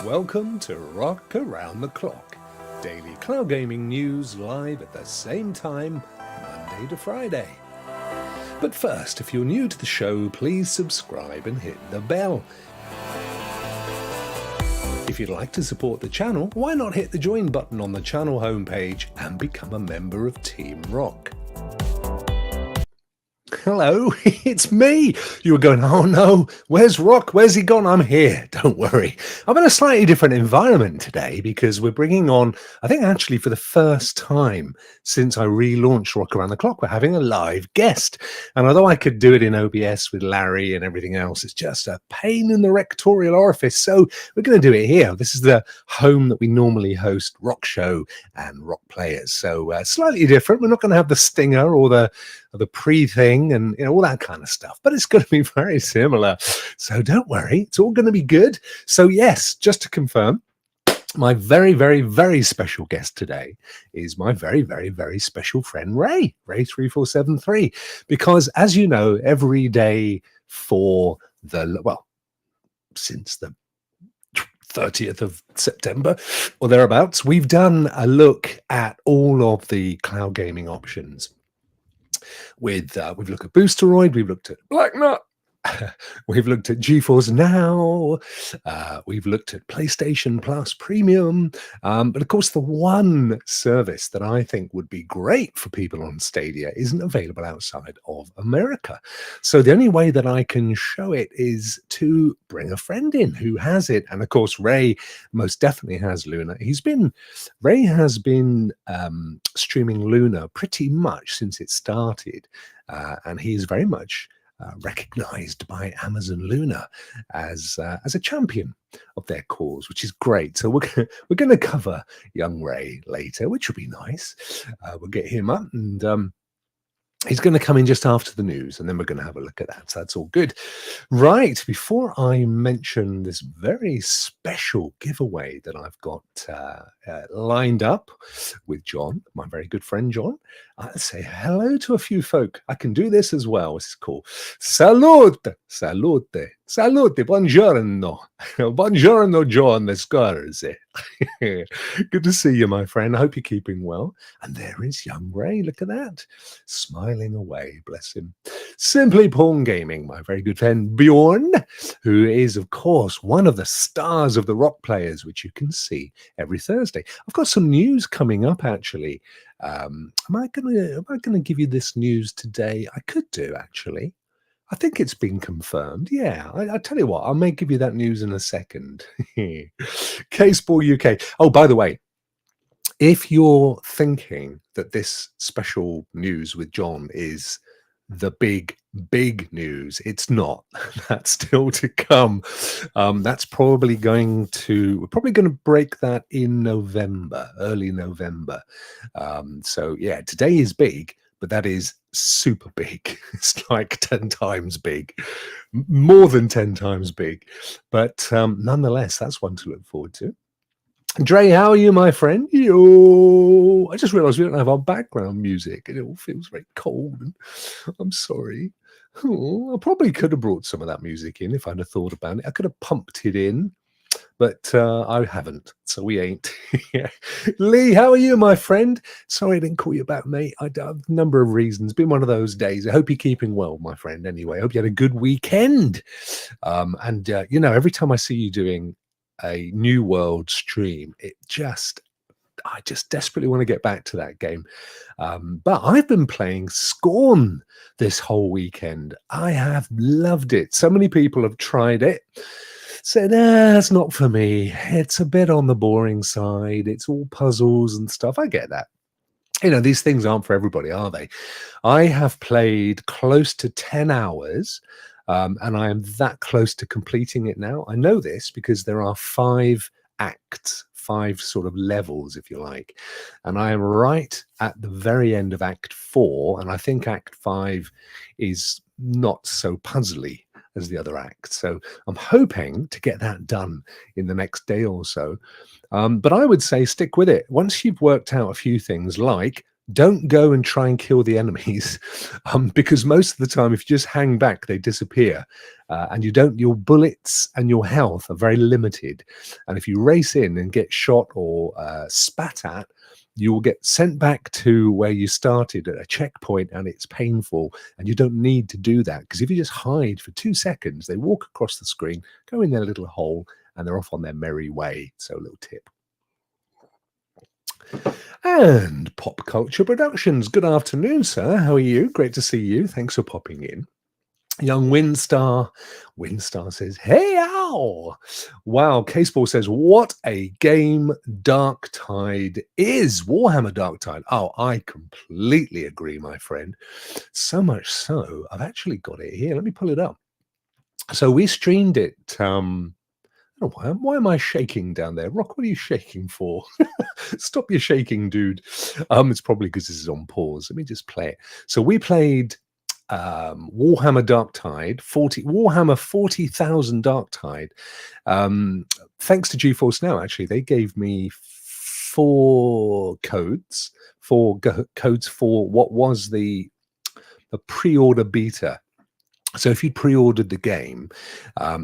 Welcome to Rokk Around the Clock, daily cloud gaming news live at the same time, Monday to Friday. But first, if you're new to the show, please subscribe and hit the bell. If you'd like to support the channel, why not hit the join button on the channel homepage and become a member of Team Rokk? Hello, it's me. You were going, oh no, where's Rokk? Where's he gone? I'm here. Don't worry. I'm in a slightly different environment today because we're bringing on, I think actually for the first time since I relaunched Rokk Around the Clock, we're having a live guest. And although I could do it in OBS with Larry and everything else, it's just a pain in the rectorial orifice. So we're going to do it here. This is the home that we normally host Rokk Show and Rokk Players. So slightly different. We're not going to have the stinger or the pre-thing and all that kind of stuff, but it's going to be very similar. So don't worry, it's all going to be good. So yes, just to confirm, my very, very, very special guest today is my very, very, very special friend Ray3473, because as you know, every day for since the 30th of September or thereabouts, we've done a look at all of the cloud gaming options. We've looked at Boosteroid, we've looked at Black Nut, we've looked at GeForce Now, we've looked at PlayStation Plus Premium, but of course the one service that I think would be great for people on Stadia isn't available outside of America. So the only way that I can show it is to bring a friend in who has it, and of course Ray most definitely has Luna. Ray has been streaming Luna pretty much since it started, and he's very much recognized by Amazon Luna as a champion of their cause, which is great. So we're going to cover young Ray later, which will be nice. We'll get him up, and he's going to come in just after the news, and then we're going to have a look at that. So that's all good. Right, before I mention this very special giveaway that I've got lined up with Jon, my very good friend Jon, I'll say hello to a few folk. I can do this as well. This is cool. Salute, salute, salute, buongiorno. Buongiorno, Jon Scarr. Good to see you, my friend. I hope you're keeping well. And there is young Ray. Look at that. Smiling away, bless him. Simply Pawn Gaming, my very good friend Bjorn, who is, of course, one of the stars of the Rokk Players, which you can see every Thursday. I've got some news coming up, actually. Am I gonna give you this news today? I could do, actually. I think it's been confirmed. Yeah, I tell you what, I may give you that news in a second. Caseball UK. Oh, by the way, if you're thinking that this special news with Jon is the big news, it's not. That's still to come. We're probably going to break that in November, early November. So yeah, today is big, but that is super big. It's like 10 times big, more than 10 times big. But nonetheless, that's one to look forward to. Dre, how are you, my friend? Yo, I just realized we don't have our background music and it all feels very cold. And I'm sorry. Oh, I probably could have brought some of that music in if I'd have thought about it. I could have pumped it in, but I haven't, so we ain't. Lee, how are you, my friend? Sorry I didn't call you back, mate. I have a number of reasons. Been one of those days. I hope you're keeping well, my friend. Anyway, I hope you had a good weekend. Every time I see you doing a New World stream, I just desperately want to get back to that game. But I've been playing Scorn this whole weekend. I have loved it. So many people have tried it, said, it's not for me. It's a bit on the boring side. It's all puzzles and stuff. I get that. These things aren't for everybody, are they? I have played close to 10 hours. And I am that close to completing it now. I know this because there are 5 acts, 5 sort of levels, if you like. And I am right at the very end of Act 4. And I think Act 5 is not so puzzly as the other acts. So I'm hoping to get that done in the next day or so. But I would say stick with it. Once you've worked out a few things like don't go and try and kill the enemies, because most of the time, if you just hang back, they disappear, and your bullets and your health are very limited. And if you race in and get shot or spat at, you will get sent back to where you started at a checkpoint, and it's painful. And you don't need to do that, because if you just hide for 2 seconds, they walk across the screen, go in their little hole, and they're off on their merry way. So a little tip. And Pop Culture Productions. Good afternoon, sir. How are you? Great to see you. Thanks for popping in. Young Windstar says, hey, ow. Wow. Caseball says, what a game Dark Tide is. Warhammer Dark Tide. Oh, I completely agree, my friend. So much so, I've actually got it here. Let me pull it up. So we streamed it. Oh, why am I shaking down there? Rokk, what are you shaking for? Stop your shaking, dude. It's probably because this is on pause. Let me just play it. So we played Warhammer Dark Tide, Warhammer 40,000 Dark Tide. Thanks to GeForce Now, actually, they gave me 4 codes for what was the pre-order beta. So if you pre-ordered the game,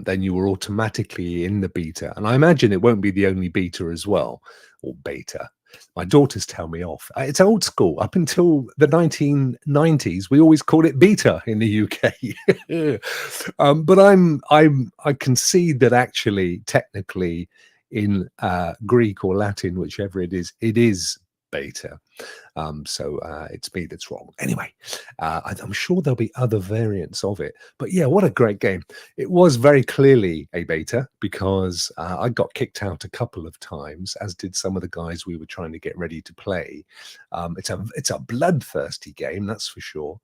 then you were automatically in the beta. And I imagine it won't be the only beta as well, or beta. My daughters tell me off. It's old school. Up until the 1990s, we always called it beta in the UK. But I concede that actually, technically, in Greek or Latin, whichever it is beta. So it's me that's wrong. Anyway, I'm sure there'll be other variants of it. But yeah, what a great game. It was very clearly a beta, because I got kicked out a couple of times, as did some of the guys we were trying to get ready to play. It's a bloodthirsty game, that's for sure.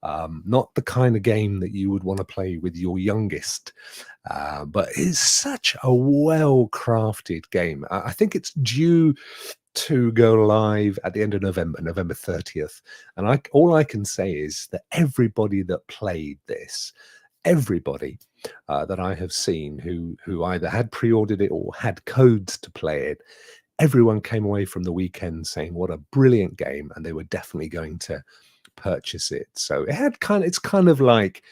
Not the kind of game that you would want to play with your youngest. But it's such a well-crafted game. I think it's due to go live at the end of November 30th. And all I can say is that everybody that played this, everybody that I have seen who either had pre-ordered it or had codes to play it, everyone came away from the weekend saying what a brilliant game, and they were definitely going to purchase it. So it's kind of like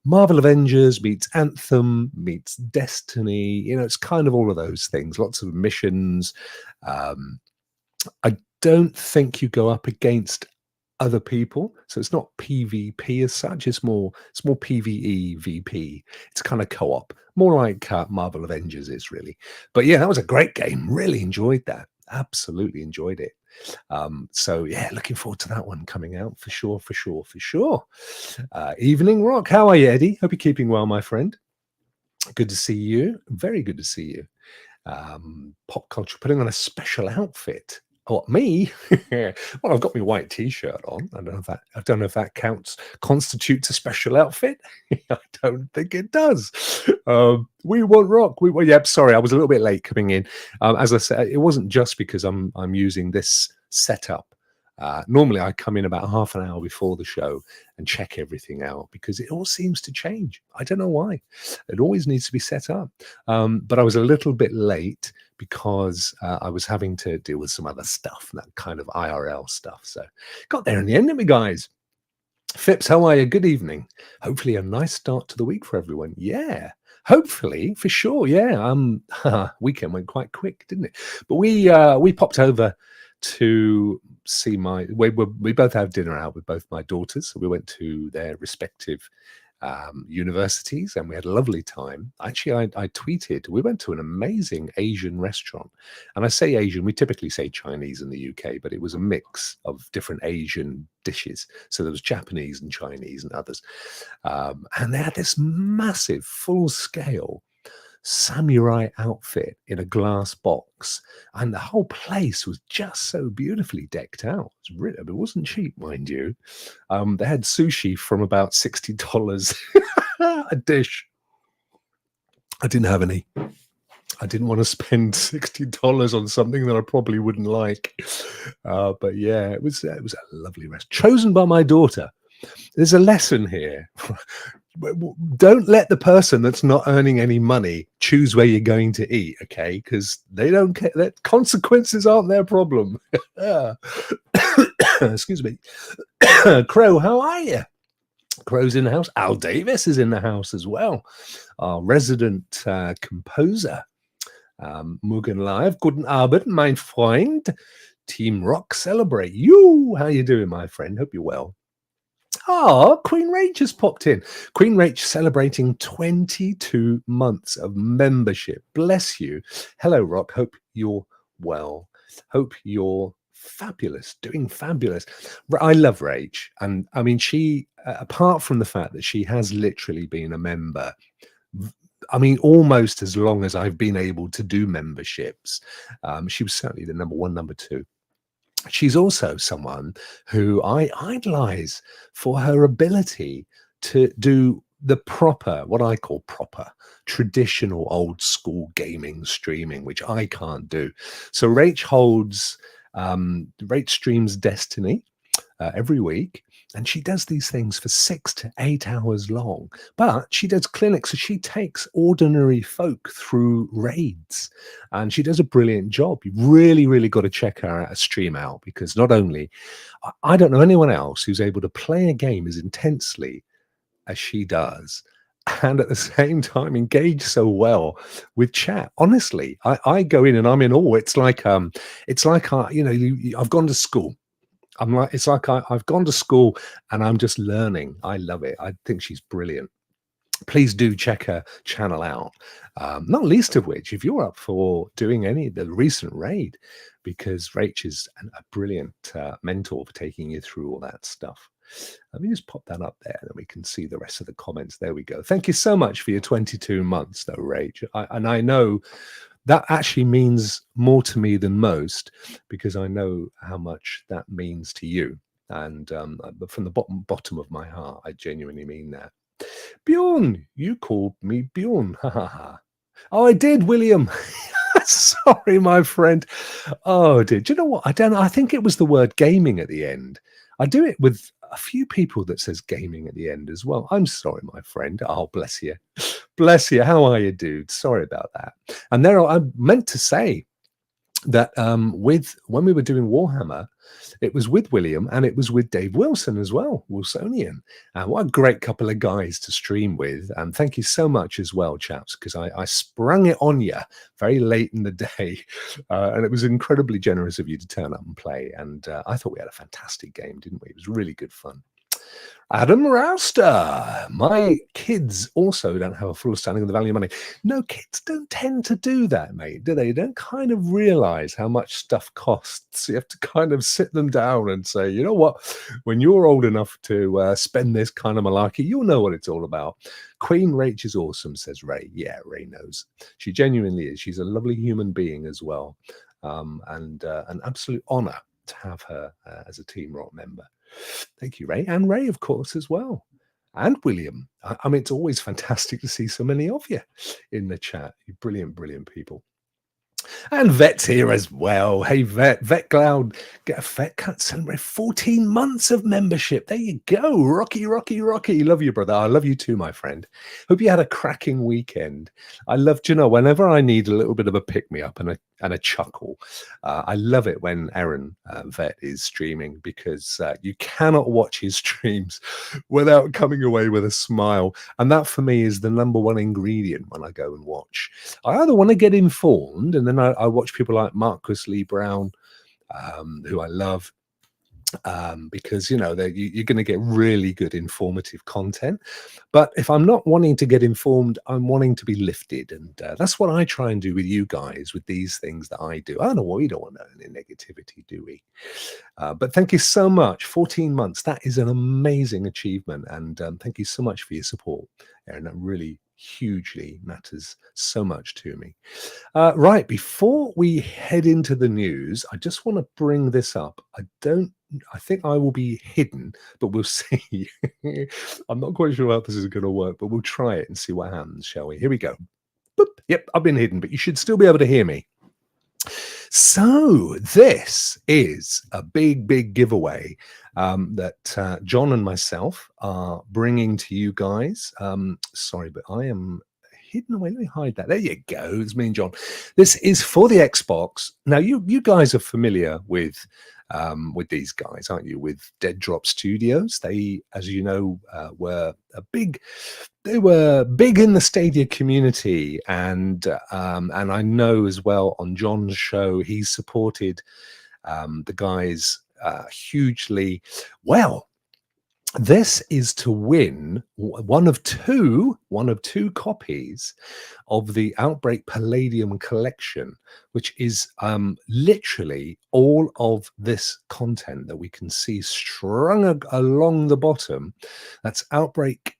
Marvel Avengers meets Anthem meets Destiny. It's kind of all of those things. Lots of missions. I don't think you go up against other people, so it's not PvP as such. It's more PvE VP. It's kind of co-op, more like Marvel Avengers is really. But yeah, that was a great game. Really enjoyed that. Absolutely enjoyed it. So yeah, looking forward to that one coming out for sure. Evening, Rokk. How are you, Eddie? Hope you're keeping well, my friend. Good to see you. Very good to see you. Pop Culture putting on a special outfit. What, me? Well, I've got my white t-shirt on. I don't know if that constitutes a special outfit. I don't think it does. We want Rokk. Yep. Sorry, I was a little bit late coming in. As I said, it wasn't just because I'm using this setup. Normally, I come in about half an hour before the show and check everything out, because it all seems to change. I don't know why. It always needs to be set up. But I was a little bit late because I was having to deal with some other stuff, that kind of IRL stuff. So got there in the end, didn't we, guys? Phipps, how are you? Good evening. Hopefully a nice start to the week for everyone. Yeah. Hopefully, for sure. Yeah. Weekend went quite quick, didn't it? But we popped over to see we both have dinner out with both my daughters. So we went to their respective universities, and we had a lovely time. Actually, I tweeted, we went to an amazing Asian restaurant. And I say Asian, we typically say Chinese in the UK, but it was a mix of different Asian dishes. So there was Japanese and Chinese and others. And they had this massive full-scale samurai outfit in a glass box, and the whole place was just so beautifully decked out. It wasn't cheap, mind you. They had sushi from about $60 a dish. I didn't have any. I didn't want to spend $60 on something that I probably wouldn't like. But yeah, it was a lovely restaurant chosen by my daughter. There's a lesson here. Don't let the person that's not earning any money choose where you're going to eat, okay? Because they don't care. That consequences aren't their problem. Excuse me. Crow, how are you? Crow's in the house. Al Davis is in the house as well. Our resident composer. Mugen Live. Guten Abend, mein Freund. Team Rokk celebrate. You, how you doing, my friend? Hope you're well. Oh, Queen Rach has popped in. Queen Rach celebrating 22 months of membership. Bless you. Hello, Rokk. Hope you're well. Hope you're fabulous, doing fabulous. I love Rach. And I mean, she, apart from the fact that she has literally been a member, I mean, almost as long as I've been able to do memberships. She was certainly the number one, number two. She's also someone who I idolize for her ability to do the proper, what I call proper, traditional old school gaming streaming, which I can't do. So Rach streams Destiny every week. And she does these things for 6 to 8 hours long. But she does clinics, so she takes ordinary folk through raids. And she does a brilliant job. You've really, really got to check her stream out, because not only, I don't know anyone else who's able to play a game as intensely as she does, and at the same time engage so well with chat. Honestly, I go in and I'm in awe. It's like I've gone to school. I've gone to school and I'm just learning. I love it. I think she's brilliant. Please do check her channel out. Not least of which, if you're up for doing any of the recent raid, because Rach is a brilliant mentor for taking you through all that stuff. Let me just pop that up there and we can see the rest of the comments. There we go. Thank you so much for your 22 months though, Rach. And I know that actually means more to me than most, because I know how much that means to you. And from the bottom of my heart, I genuinely mean that. Bjorn, you called me Bjorn. Oh, I did, William. Sorry, my friend. Oh, dear. Do you know what? I don't know. I think it was the word gaming at the end. I do it with a few people that says gaming at the end as well. I'm sorry, my friend. Oh, bless you. Bless you. How are you, dude? Sorry about that. And I meant to say that when we were doing Warhammer, it was with William and it was with Dave Wilson as well, Wilsonian. What a great couple of guys to stream with. And thank you so much as well, chaps, because I sprung it on you very late in the day. And it was incredibly generous of you to turn up and play. And I thought we had a fantastic game, didn't we? It was really good fun. Adam Rouster, my kids also don't have a full understanding of the value of money. No, kids don't tend to do that, mate, do they? They don't kind of realize how much stuff costs. You have to kind of sit them down and say, you know what, when you're old enough to spend this kind of malarkey, you'll know what it's all about. Queen Rach is awesome, says Ray. Yeah, Ray knows. She genuinely is. She's a lovely human being as well. And an absolute honor to have her as a Team Rokk member. Thank you, Ray. And Ray, of course, as well. And William. I mean, it's always fantastic to see so many of you in the chat. You brilliant, brilliant people. And Vet's here as well. Hey, Vet. Vet Cloud. Get a Vet Cut celebrate 14 months of membership. There you go. Rocky, Rocky, Rocky. Love you, brother. I love you too, my friend. Hope you had a cracking weekend. I love, whenever I need a little bit of a pick-me-up and a chuckle, I love it when Aaron Vet is streaming, because you cannot watch his streams without coming away with a smile. And that, for me, is the number one ingredient when I go and watch. I either want to get informed, and then I watch people like Marcus Lee Brown, who I love, because you're going to get really good informative content. But if I'm not wanting to get informed, I'm wanting to be lifted, and that's what I try and do with you guys with these things that I do. I don't know what we don't want any negativity, do we? But thank you so much. 14 months, that is an amazing achievement, and thank you so much for your support, Aaron. That really hugely matters so much to me. Right, before we head into the news, I just want to bring this up. I think I will be hidden, but we'll see. I'm not quite sure how this is going to work, but we'll try it and see what happens, shall we? Here we go. Boop. Yep, I've been hidden, but you should still be able to hear me. So this is a big, big giveaway that John and myself are bringing to you guys. Sorry, but I am hidden away. Let me hide that. There you go. It's me and John. This is for the Xbox. Now, you guys are familiar with these guys, aren't you? With Dead Drop Studios. They, as you know, were big in the Stadia community, and I know as well on John's show he supported the guys hugely. Well, this is to win one of two copies of the Outbreak Palladium Collection, which is literally all of this content that we can see strung along the bottom. That's Outbreak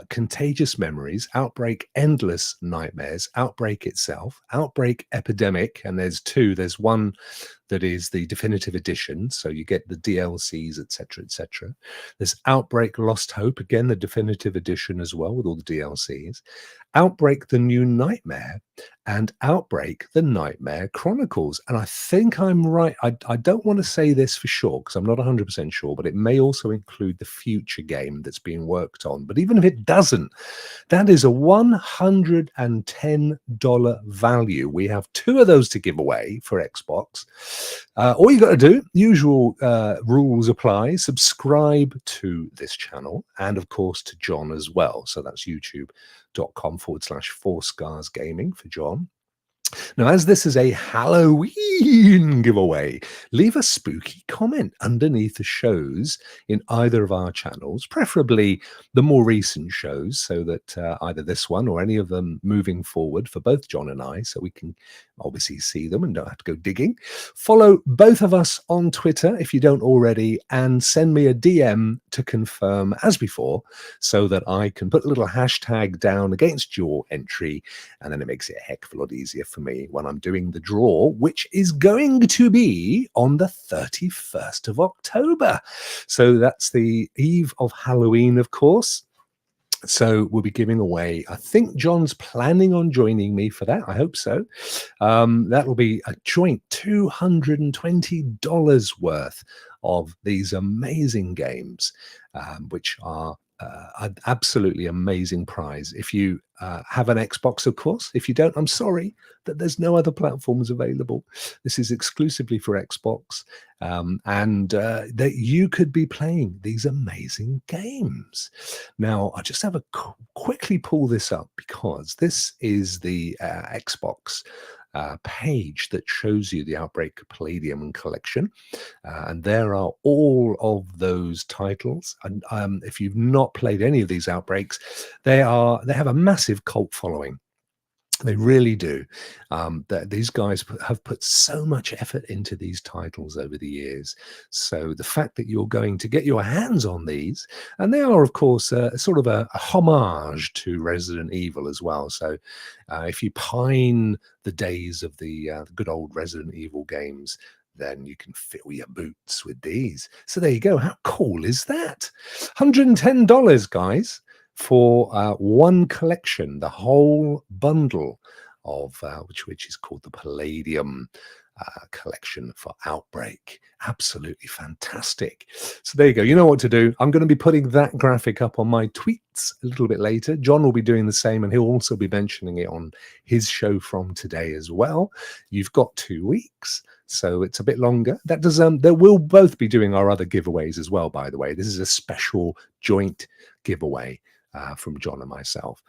Contagious Memories, Outbreak Endless Nightmares, Outbreak itself, Outbreak Epidemic, and there's two. There's one that is the definitive edition, so you get the DLCs, etc., etc. There's Outbreak Lost Hope, again the definitive edition as well with all the DLCs. Outbreak the New Nightmare, and Outbreak the Nightmare Chronicles. And I think I'm right. I don't want to say this for sure because I'm not 100% sure, but it may also include the future game that's being worked on. But even if it doesn't, that is a $110 value. We have two of those to give away for Xbox. All you got to do, usual rules apply, subscribe to this channel and of course to John as well. So that's youtube.com/4scars gaming for John. Now, as this is a Halloween giveaway, leave a spooky comment underneath the shows in either of our channels, preferably the more recent shows, so that either this one or any of them moving forward for both John and I, so we can obviously see them and don't have to go digging. Follow both of us on Twitter if you don't already, and send me a DM to confirm as before, so that I can put a little hashtag down against your entry, and then it makes it a heck of a lot easier for me when I'm doing the draw, which is going to be on the 31st of October. So that's the eve of Halloween, of course. So we'll be giving away, I think John's planning on joining me for that. I hope so. That will be a joint $220 worth of these amazing games, which are an absolutely amazing prize. If you have an Xbox, of course. If you don't, I'm sorry that there's no other platforms available. This is exclusively for Xbox, and that you could be playing these amazing games. Now, I just have a quickly pull this up because this is the Xbox page that shows you the Outbreak Palladium Collection, and there are all of those titles. And if you've not played any of these Outbreaks, they have a massive cult following. They really do. These guys have put so much effort into these titles over the years. So the fact that you're going to get your hands on these, and they are, of course, sort of a homage to Resident Evil as well. So if you pine the days of the good old Resident Evil games, then you can fill your boots with these. So there you go. How cool is that? $110, guys, for one collection, the whole bundle of which is called the Palladium collection for Outbreak. Absolutely fantastic. So there you go. You know what to do. I'm going to be putting that graphic up on my tweets a little bit later. John will be doing the same, and he'll also be mentioning it on his show from today as well. You've got 2 weeks, so it's a bit longer. That does. There will both be doing our other giveaways as well, by the way. This is a special joint giveaway from John and myself,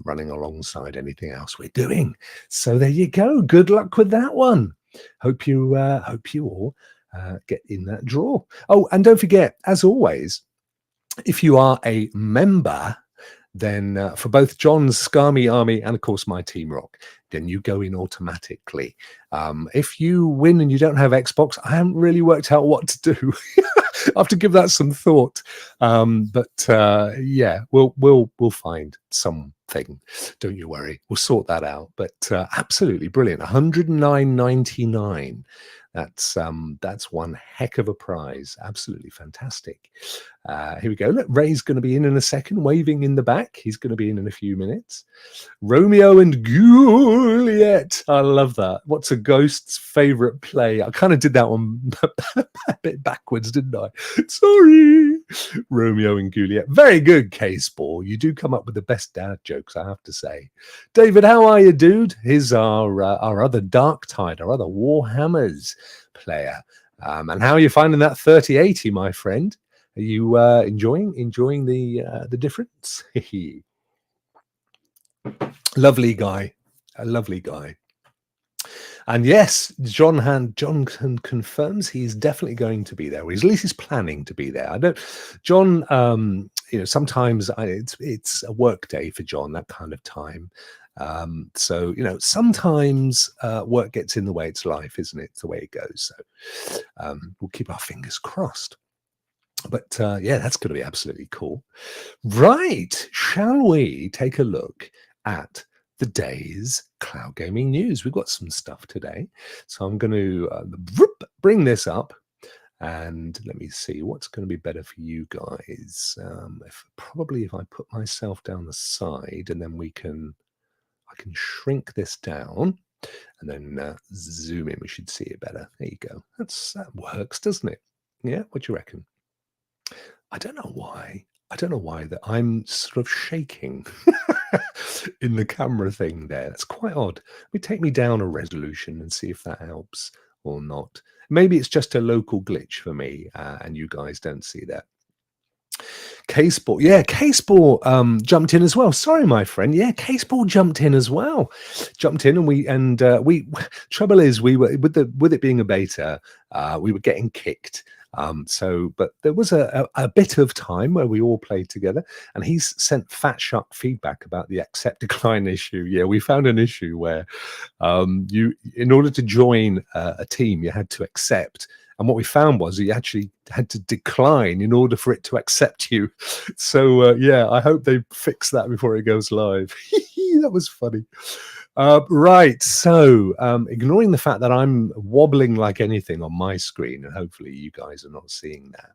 running alongside anything else we're doing. So there you go. Good luck with that one. Hope you all get in that draw. Oh, and don't forget, as always, if you are a member, then for both John's Scarmy Army and of course my Team Rokk, then you go in automatically. If you win and you don't have Xbox, I haven't really worked out what to do. I have to give that some thought. Yeah, we'll find something. Don't you worry. We'll sort that out. But absolutely brilliant. $109.99. That's one heck of a prize. Absolutely fantastic. Here we go. Look, Ray's going to be in a second, waving in the back. He's going to be in a few minutes. Romeo and Juliet. I love that. What's a ghost's favorite play? I kind of did that one a bit backwards, didn't I? Sorry. Romeo and Juliet. Very good, K-Spore. You do come up with the best dad jokes, I have to say. David, how are you, dude? Here's our other Dark Tide, our other Warhammers player. And how are you finding that 3080, my friend? Are you enjoying the difference? Lovely guy, a lovely guy. And yes, John confirms he's definitely going to be there. Or at least he's planning to be there. I don't, John. Sometimes it's a work day for John, that kind of time. So sometimes work gets in the way. It's life, isn't it? It's the way it goes. So we'll keep our fingers crossed. But yeah, that's going to be absolutely cool. Right. Shall we take a look at the day's cloud gaming news? We've got some stuff today. So I'm going to bring this up. And let me see what's going to be better for you guys. If I put myself down the side, and then I can shrink this down and then zoom in. We should see it better. There you go. That works, doesn't it? Yeah. What do you reckon? I don't know why that I'm sort of shaking in the camera thing there. That's quite odd. Take me down a resolution and see if that helps or not. Maybe it's just a local glitch for me, and you guys don't see that. K-Sport, yeah, K-Sport jumped in as well. Sorry, my friend. Yeah, K-Sport jumped in as well. And we. Trouble is, we were with it being a beta, we were getting kicked. But there was a bit of time where we all played together, and he's sent fat shark feedback about the accept decline issue. Yeah, we found an issue where in order to join a team, you had to accept. And what we found was you actually had to decline in order for it to accept you. So, yeah, I hope they fix that before it goes live. That was funny. Right. So, ignoring the fact that I'm wobbling like anything on my screen, and hopefully you guys are not seeing that.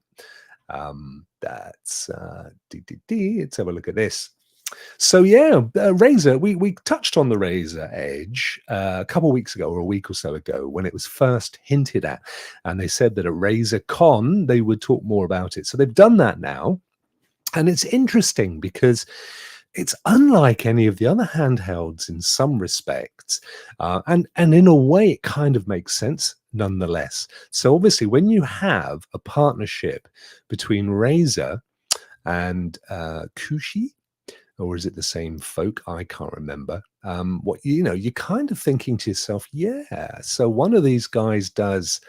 Let's have a look at this. So yeah, Razer, we touched on the Razer Edge a couple of weeks ago or a week or so ago when it was first hinted at, and they said that at Razer Con they would talk more about it. So they've done that now, and it's interesting because it's unlike any of the other handhelds in some respects, and in a way it kind of makes sense nonetheless. So obviously when you have a partnership between Razer and Kushi, or is it the same folk? I can't remember. You're kind of thinking to yourself, yeah. So one of these guys does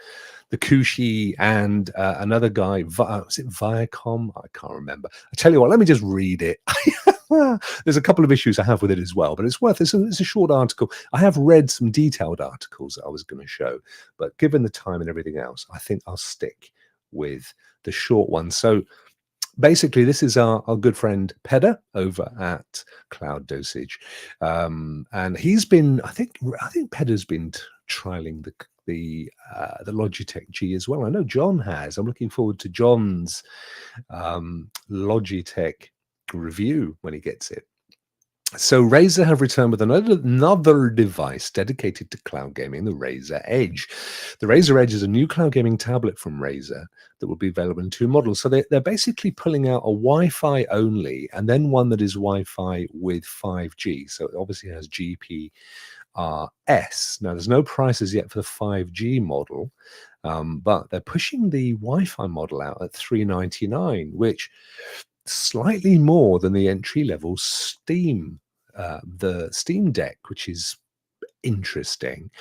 the Kushi, and another guy, is it Viacom? I can't remember. I tell you what, let me just read it. There's a couple of issues I have with it as well, but it's a short article. I have read some detailed articles that I was going to show, but given the time and everything else, I think I'll stick with the short one. So basically, this is our good friend Pedder over at Cloud Dosage, and he's been. I think Pedder's been trialing the Logitech G as well. I know John has. I'm looking forward to John's Logitech review when he gets it. So Razer have returned with another device dedicated to cloud gaming, the Razer Edge. The Razer Edge is a new cloud gaming tablet from Razer that will be available in two models. So they're basically pulling out a Wi-Fi only, and then one that is Wi-Fi with 5G. So it obviously has GPRS. Now, there's no prices yet for the 5G model, but they're pushing the Wi-Fi model out at $399, which slightly more than the entry-level Steam, the Steam Deck, which is interesting.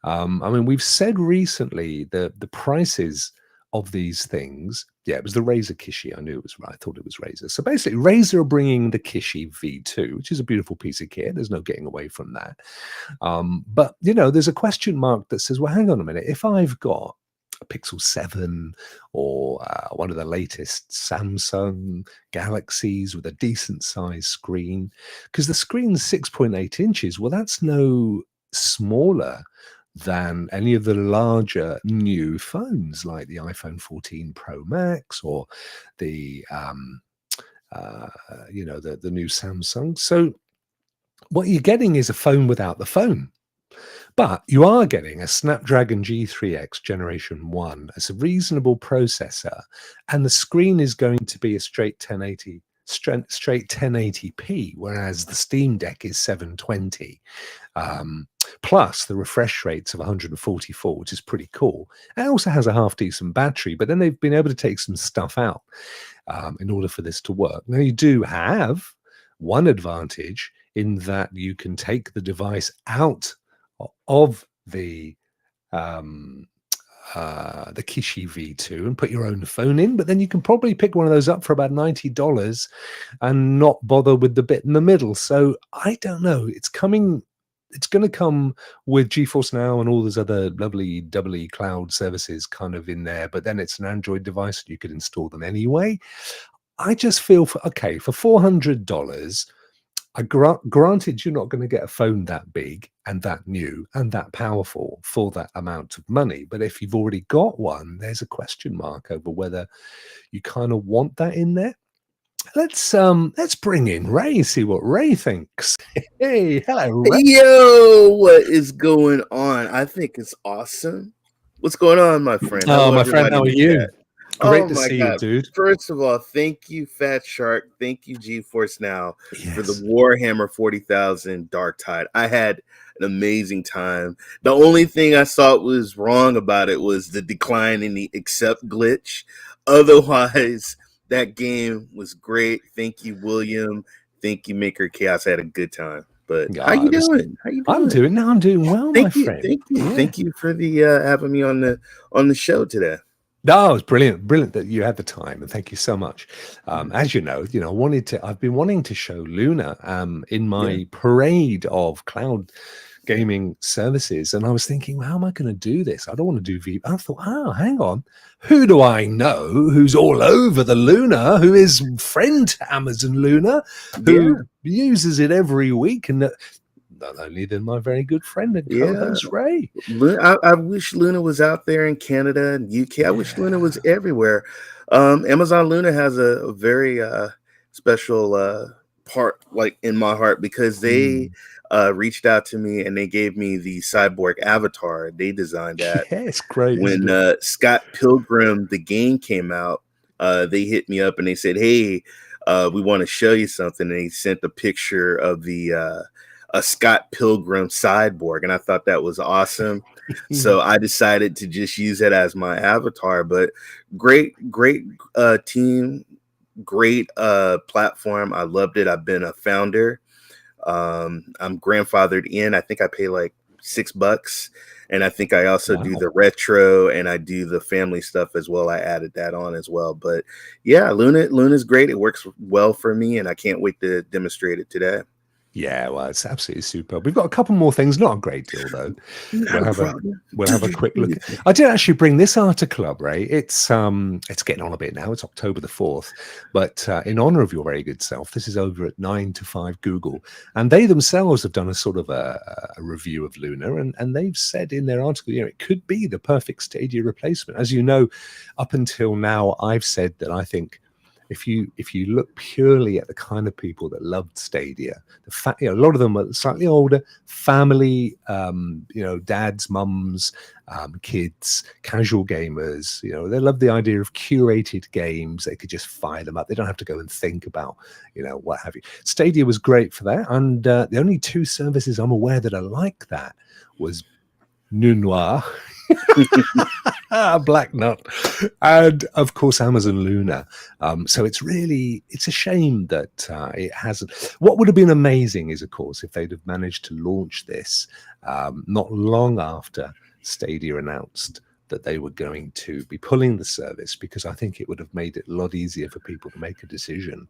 I mean, we've said recently the prices of these things. Yeah, it was the Razer Kishi. I knew it was right. I thought it was Razer. So basically, Razer are bringing the Kishi V2, which is a beautiful piece of kit. There's no getting away from that. But, there's a question mark that says, well, hang on a minute. If I've got a Pixel 7 or one of the latest Samsung Galaxies with a decent size screen, because the screen's 6.8 inches, well, that's no smaller than any of the larger new phones like the iPhone 14 Pro Max or the new Samsung. So what you're getting is a phone without the phone. But you are getting a Snapdragon G3X Generation 1 as a reasonable processor, and the screen is going to be a straight 1080p, whereas the Steam Deck is 720. Plus the refresh rates of 144, which is pretty cool. It also has a half decent battery, but then they've been able to take some stuff out in order for this to work. Now, you do have one advantage in that you can take the device out of the Kishi V2 and put your own phone in, but then you can probably pick one of those up for about $90 and not bother with the bit in the middle. So I don't know. It's going to come with GeForce Now and all those other lovely doubly cloud services kind of in there, but then it's an Android device. You could install them anyway. I just feel for $400, granted, you're not going to get a phone that big and that new and that powerful for that amount of money. But if you've already got one, there's a question mark over whether you kind of want that in there. Let's bring in Ray, see what Ray thinks. Hey, hello, Ray. Yo, what is going on? I think it's awesome. What's going on, my friend? Oh, my friend, how are you? Great to see you, dude. First of all, thank you, Fat Shark. Thank you, GeForce Now, for the Warhammer 40,000 Dark Tide. I had an amazing time. The only thing I thought was wrong about it was the decline in the accept glitch. Otherwise, that game was great. Thank you, William. Thank you, Maker Chaos. I had a good time. But how you doing? I'm doing well, my friend. Thank you. Yeah. Thank you for the having me on the show today. No, it was brilliant that you had the time, and thank you so much. As you know, I've been wanting to show Luna in my parade of cloud gaming services, and I was thinking, well, how am I going to do this? I don't want to do I thought, hang on, who do I know who's all over the Luna, who is friend to Amazon Luna, who uses it every week, and not only than my very good friend and co-host Ray. I wish Luna was out there in Canada and UK. I wish Luna was everywhere. Amazon Luna has a very special part, like, in my heart, because they reached out to me and they gave me the cyborg avatar. They designed that. Yeah, it's great. When Scott Pilgrim, the game, came out, they hit me up and they said, hey, we want to show you something. And they sent a picture of the a Scott Pilgrim cyborg, and I thought that was awesome. So I decided to just use it as my avatar. But great team, great platform. I loved it. I've been a founder. I'm grandfathered in. I think I pay like $6, and I think I also do the retro and I do the family stuff as well. I added that on as well. But yeah, Luna's great. It works well for me, and I can't wait to demonstrate it today. Yeah, well, it's absolutely superb. We've got a couple more things, not a great deal though. We'll have a quick look. I did actually bring this article up, Ray. It's getting on a bit now. It's October the 4th, but in honor of your very good self, this is over at 9 to 5 Google, and they themselves have done a sort of a review of Luna, and they've said in their article, it could be the perfect Stadia replacement. As you know, up until now, I've said that I think, if you look purely at the kind of people that loved Stadia, a lot of them are slightly older, family, dads, mums, kids, casual gamers. They love the idea of curated games. They could just fire them up. They don't have to go and think about, what have you. Stadia was great for that. And the only two services I'm aware that are like that was Noir, Black Nut, and of course Amazon Luna. So it's a shame that it hasn't. What would have been amazing is, of course, if they'd have managed to launch this not long after Stadia announced that they were going to be pulling the service, because I think it would have made it a lot easier for people to make a decision.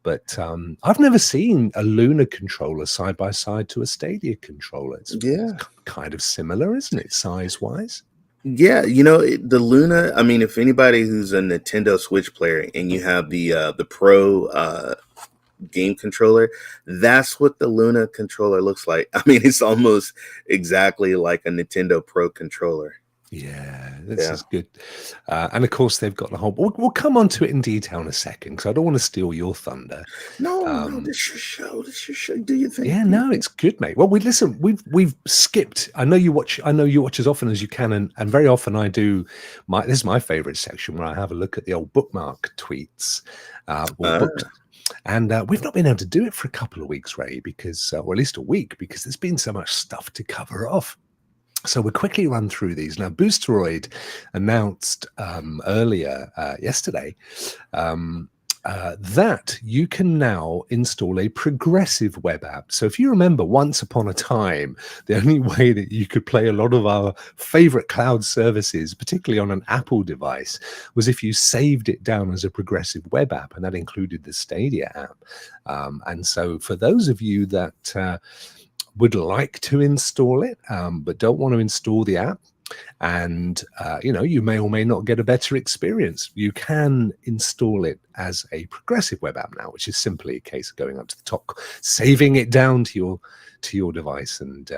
But I've never seen a Luna controller side by side to a Stadia controller. It's kind of similar, isn't it, size-wise? Yeah, the Luna, I mean, if anybody who's a Nintendo Switch player and you have the Pro game controller, that's what the Luna controller looks like. I mean, it's almost exactly like a Nintendo Pro controller. Yeah, this is good. And of course, they've got the whole. We'll come on to it in detail in a second because I don't want to steal your thunder. No, this your show. This your show. Do you think? Yeah, no, it's good, mate. Well, we've skipped. I know you watch as often as you can, and very often I do. This is my favorite section where I have a look at the old bookmark tweets or books. And we've not been able to do it for a couple of weeks, Ray, because, or at least a week, because there's been so much stuff to cover off. So we'll quickly run through these. Now, Boosteroid announced earlier yesterday that you can now install a progressive web app. So if you remember, once upon a time, the only way that you could play a lot of our favorite cloud services, particularly on an Apple device, was if you saved it down as a progressive web app, and that included the Stadia app. And so for those of you that would like to install it, but don't want to install the app, and you may or may not get a better experience, you can install it as a progressive web app now, which is simply a case of going up to the top, saving it down to your device, and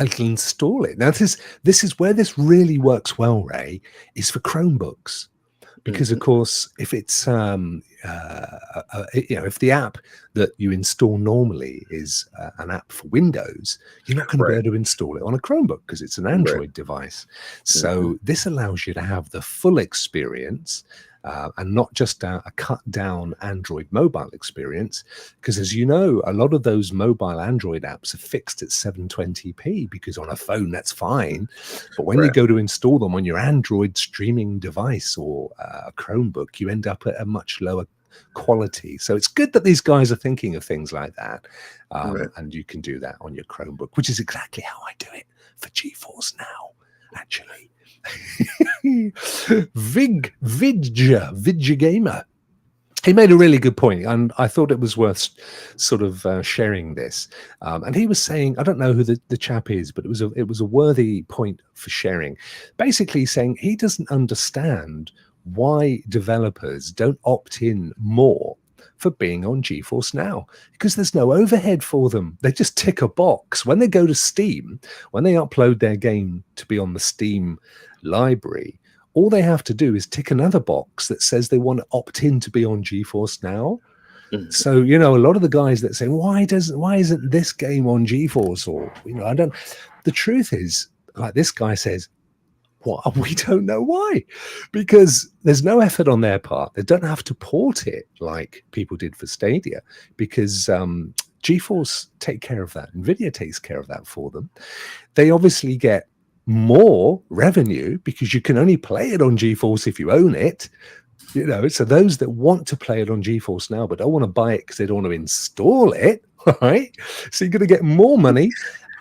it'll install it. Now this is where this really works well, Ray, is for Chromebooks. Because of course, if it's if the app that you install normally is an app for Windows, you're not going to be able to install it on a Chromebook because it's an Android device. So this allows you to have the full experience and not just a cut down Android mobile experience. Because as you know, a lot of those mobile Android apps are fixed at 720p because on a phone that's fine. But when you go to install them on your Android streaming device or a Chromebook, you end up at a much lower quality. So it's good that these guys are thinking of things like that. And you can do that on your Chromebook, which is exactly how I do it for GeForce Now, actually. Vidja Gamer, he made a really good point, and I thought it was worth sort of sharing this. And he was saying, I don't know who the chap is, but it was a worthy point for sharing. Basically saying he doesn't understand why developers don't opt in more for being on GeForce Now, because there's no overhead for them. They just tick a box. When they go to Steam, when they upload their game to be on the Steam library, all they have to do is tick another box that says they want to opt in to be on GeForce Now. So, a lot of the guys that say, why isn't this game on GeForce? Or, the truth is, like this guy says, well, we don't know why, because there's no effort on their part. They don't have to port it like people did for Stadia, because GeForce take care of that. NVIDIA takes care of that for them. They obviously get more revenue because you can only play it on GeForce if you own it. So those that want to play it on GeForce Now but don't want to buy it because they don't want to install it, right? So you're going to get more money.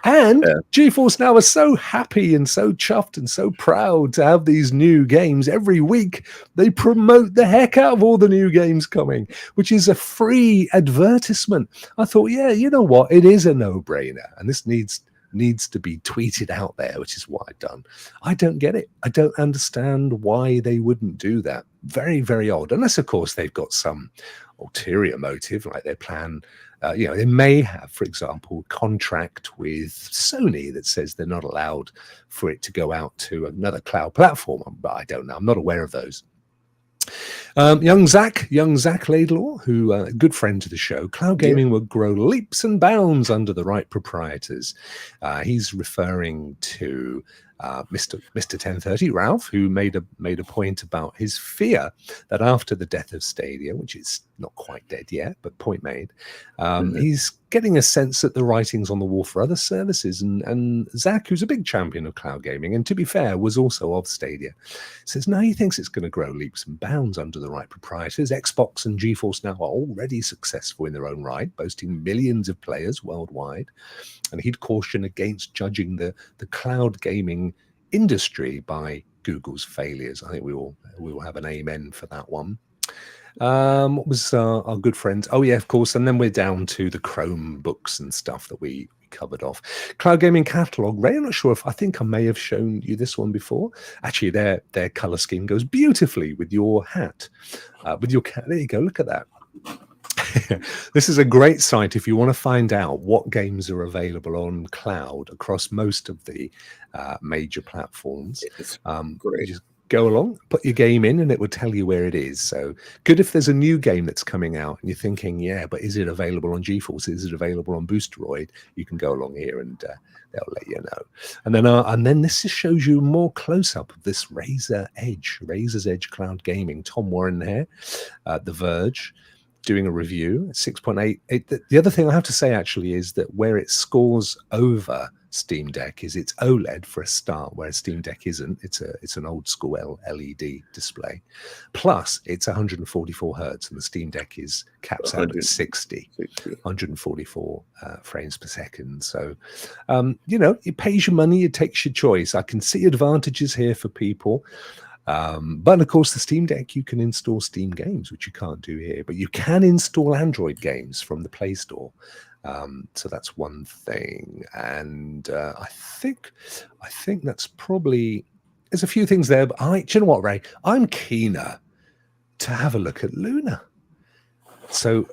And GeForce Now are so happy and so chuffed and so proud to have these new games every week. They promote the heck out of all the new games coming, which is a free advertisement. I thought, yeah, you know what? It is a no-brainer. And this needs to be tweeted out there, which is what I've done. I don't get it. I don't understand why they wouldn't do that. Very, very odd. Unless, of course, they've got some ulterior motive, like their plan. They may have, for example, contract with Sony that says they're not allowed for it to go out to another cloud platform. But I don't know. I'm not aware of those. Young Zach Laidlaw, who a good friend to the show, cloud gaming will grow leaps and bounds under the right proprietors. He's referring to Mr. 1030 Ralph, who made a point about his fear that after the death of Stadia, which is not quite dead yet, but point made, he's getting a sense that the writing's on the wall for other services. And Zach, who's a big champion of cloud gaming, and to be fair, was also of Stadia, says no, he thinks it's going to grow leaps and bounds under the right proprietors. Xbox and GeForce Now are already successful in their own right, boasting millions of players worldwide. And he'd caution against judging the cloud gaming industry by Google's failures. I think we will have an amen for that one. What was our good friends? Oh yeah, of course. And then we're down to the Chromebooks and stuff that we covered off. Cloud gaming catalog. Ray, I'm not sure I think I may have shown you this one before. Actually, their color scheme goes beautifully with your hat. With your cat. There you go. Look at that. This is a great site if you want to find out what games are available on cloud across most of the major platforms. It's You great. just go along, put your game in, and it will tell you where it is. So good if there's a new game that's coming out and you're thinking, yeah, but is it available on GeForce? Is it available on Boosteroid? You can go along here and they'll let you know. And then this just shows you more close up of this Razor's Edge Cloud Gaming. Tom Warren here, The Verge, doing a review. 6.8. The other thing I have to say actually is that where it scores over Steam Deck is it's OLED for a start, where Steam Deck isn't. It's an old school LED display. Plus, it's 144 hertz, and the Steam Deck caps out at 144 frames per second. So, it pays your money, it takes your choice. I can see advantages here for people. But of course, the Steam Deck, you can install Steam games, which you can't do here, but you can install Android games from the Play Store. So that's one thing. And I think that's probably, there's a few things there, but do you know what, Ray? I'm keener to have a look at Luna. So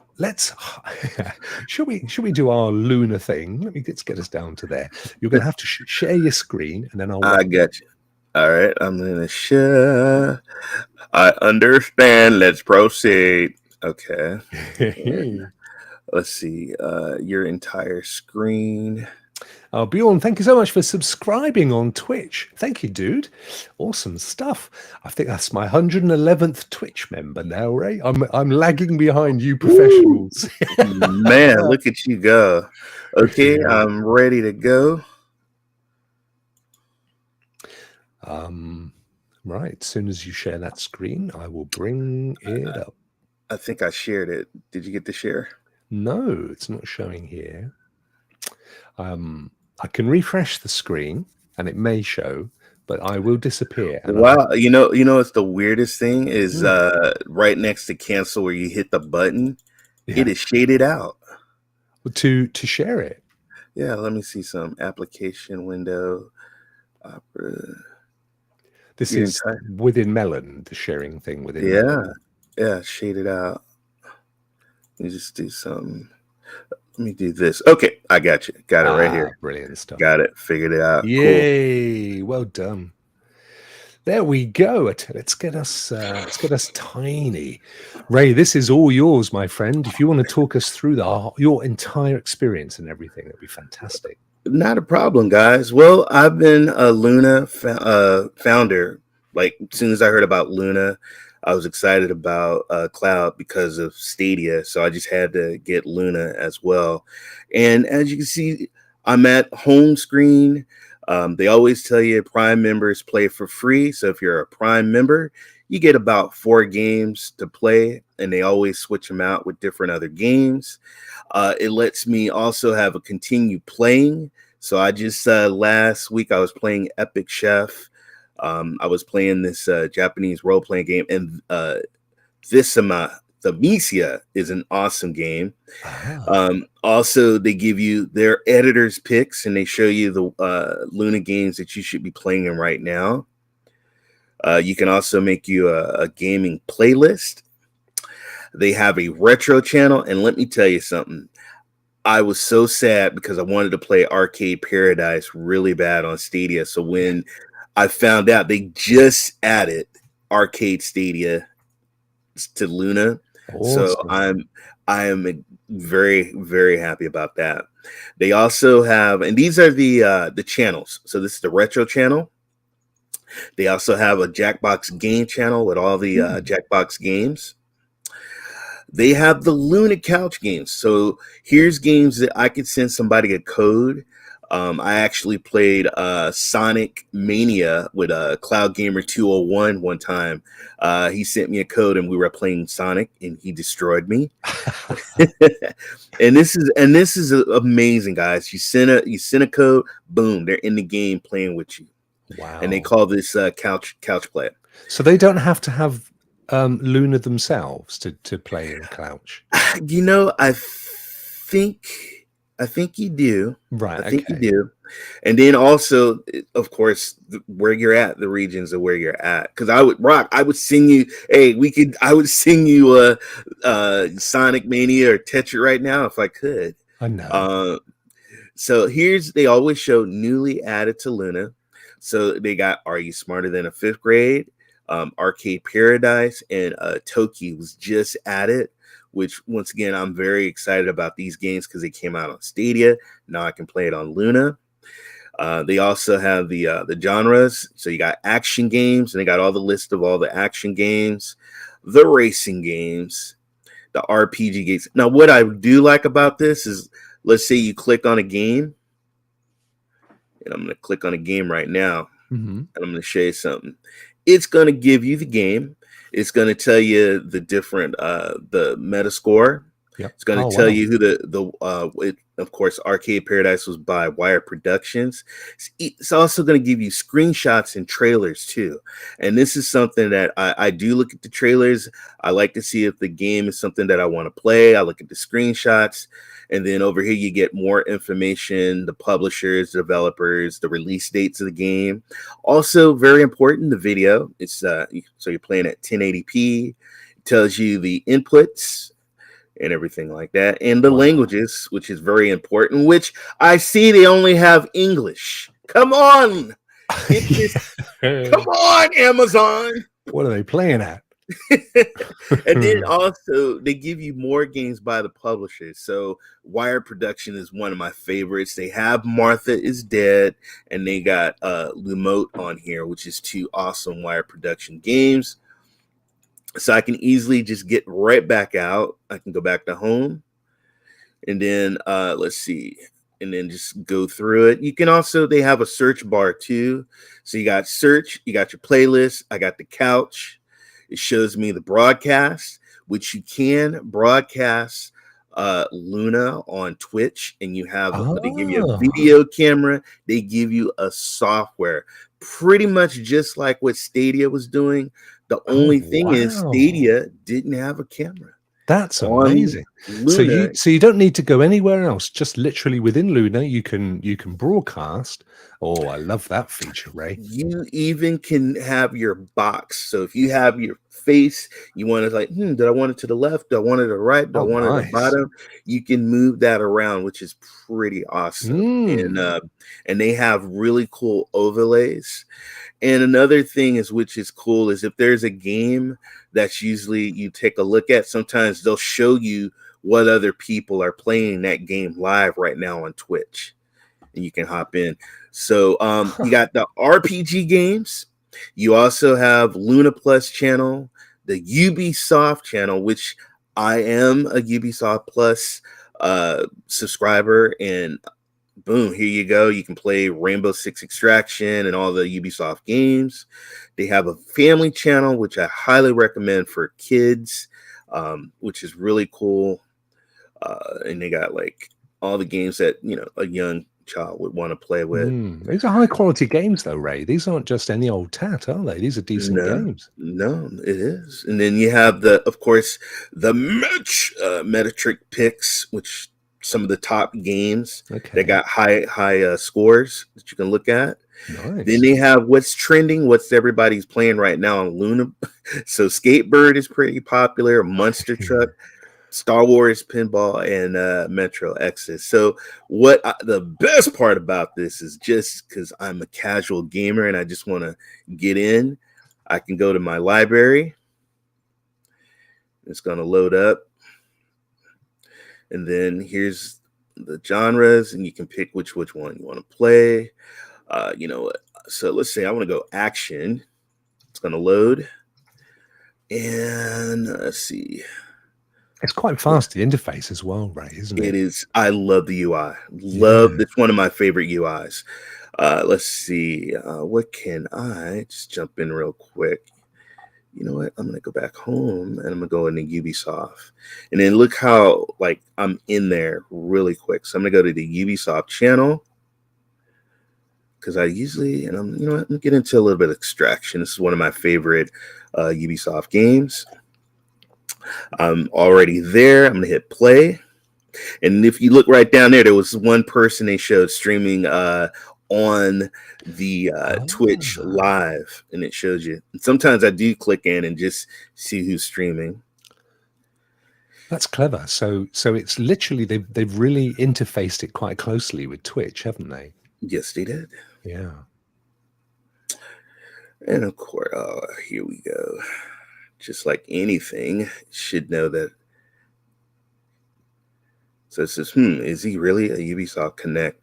should we do our Luna thing? Let's get us down to there. You're going to have to share your screen, and then I got you. All right, I'm gonna share. I understand. Let's proceed. Okay. Let's see. Your entire screen. Bjorn, thank you so much for subscribing on Twitch. Thank you, dude. Awesome stuff. I think that's my 111th Twitch member now, Ray. I'm lagging behind you professionals. Man, look at you go. Okay, I'm ready to go. Right. As soon as you share that screen, I will bring it up. I think I shared it. Did you get to share? No, it's not showing here. I can refresh the screen and it may show, but I will disappear. Wow, you know, it's the weirdest thing is right next to cancel where you hit the button, it is shaded out. To share it. Yeah, let me see some application window. This is within Melon, the sharing thing within Melon. Yeah, shaded out. Let me just do some. Let me do this. Okay, I got you. Got it right here. Brilliant stuff. Got it. Figured it out. Yay! Cool. Well done. There we go. Let's get us tiny. Ray, this is all yours, my friend. If you want to talk us through your entire experience and everything, it'd be fantastic. Not a problem, guys. Well, I've been a Luna founder. Like, as soon as I heard about Luna, I was excited about cloud because of Stadia. So I just had to get Luna as well. And as you can see, I'm at home screen. They always tell you Prime members play for free. So if you're a Prime member, you get about 4 games to play, and they always switch them out with different other games. It lets me also have a continue playing. So I just last week I was playing Epic Chef. I was playing this Japanese role-playing game, and Themisia is an awesome game. Also, they give you their editor's picks, and they show you the Luna games that you should be playing in right now. You can also make you a gaming playlist. They have a retro channel, and let me tell you something. I was so sad because I wanted to play Arcade Paradise really bad on Stadia. So when I found out they just added Arcade Stadia to Luna, so I am very, very happy about that. They also have, and these are the channels. So this is the retro channel. They also have a Jackbox game channel with all the Jackbox games. They have the Luna Couch games. So here's games that I could send somebody a code. I actually played Sonic Mania with Cloud Gamer 201 one time. He sent me a code and we were playing Sonic and he destroyed me. and this is amazing, guys. You send a code, boom, they're in the game playing with you. Wow. And they call this couch play. So they don't have to have Luna themselves to play in Couch. You know, I think you do. Right. I think you do. And then also, of course, where you're at, the regions of where you're at. Because I would sing you. Hey, I would sing you Sonic Mania or Tetra right now if I could. I know. So they always show newly added to Luna. So they got Are You Smarter Than a Fifth Grade? Arcade Paradise, and Toki was just added, which once again, I'm very excited about these games because they came out on Stadia. Now I can play it on Luna. They also have the genres. So you got action games, and they got all the list of all the action games, the racing games, the RPG games. Now, what I do like about this is, let's say you click on a game, and I'm going to click on a game right now, and I'm going to show you something. It's going to give you the game. It's going to tell you the different the meta score. Yep. It's going to tell you who of course, Arcade Paradise was by Wire Productions. It's also going to give you screenshots and trailers too. And this is something that I do look at the trailers. I like to see if the game is something that I want to play. I look at the screenshots. And then over here, you get more information, the publishers, the developers, the release dates of the game. Also, very important, the video. It's so you're playing at 1080p. It tells you the inputs and everything like that. And the languages, which is very important, which I see they only have English. Come on. Come on, Amazon. What are they playing at? And then also they give you more games by the publishers. So Wire Production is one of my favorites. They have Martha is Dead, and they got Lumote on here, which is two awesome Wire Production games. So I can easily just get right back out. I can go back to home, and then let's see, and then just go through it. You can also, they have a search bar too. So you got search, you got your playlist. I got the couch. It shows me the broadcast, which you can broadcast Luna on Twitch, and you have they give you a video camera. They give you a software, pretty much just like what Stadia was doing. The only thing is Stadia didn't have a camera. That's amazing. So you don't need to go anywhere else. Just literally within Luna, you can broadcast. Oh, I love that feature, Ray. You even can have your box. So if you have your face, you want to like, did I want it to the left? Do I want it to the right? Do I want it at the bottom? You can move that around, which is pretty awesome. And they have really cool overlays. And another thing is, which is cool, is if there's a game that's usually you take a look at, sometimes they'll show you what other people are playing that game live right now on Twitch, and you can hop in. So you got the RPG games. You also have Luna Plus channel, the Ubisoft channel, which I am a Ubisoft Plus subscriber, and boom, here you go. You can play Rainbow Six Extraction and all the Ubisoft games. They have a family channel, which I highly recommend for kids, which is really cool. And they got like all the games that, a young child would want to play with. These are high quality games though, Ray. These aren't just any old tat, are they? These are decent games. No, it is. And then you have of course, the Metacritic picks, which some of the top games that got high scores that you can look at. Nice. Then they have what's trending, what's everybody's playing right now on Luna. So Skatebird is pretty popular, Monster Truck, Star Wars Pinball, and Metro Exodus. So the best part about this is, just because I'm a casual gamer and I just want to get in, I can go to my library. It's going to load up. And then here's the genres, and you can pick which one you want to play. So let's say I want to go action. It's going to load. And let's see. It's quite fast, the interface as well, Ray, isn't it? It is. I love the UI. It's one of my favorite UIs. Let's see. What can I just jump in real quick? You know what? I'm going to go back home, and I'm going to go into Ubisoft. And then look how, I'm in there really quick. So I'm going to go to the Ubisoft channel, because I'm going to get into a little bit of Extraction. This is one of my favorite Ubisoft games. I'm already there. I'm going to hit play. And if you look right down there was one person they showed streaming on the Twitch Ah, live, and it shows you. And sometimes I do click in and just see who's streaming. that's clever. So it's literally they've really interfaced it quite closely with Twitch, haven't they? Yes, they did. Yeah. And of course, here we go. Just like anything, should know that. So it says, is he really a Ubisoft Connect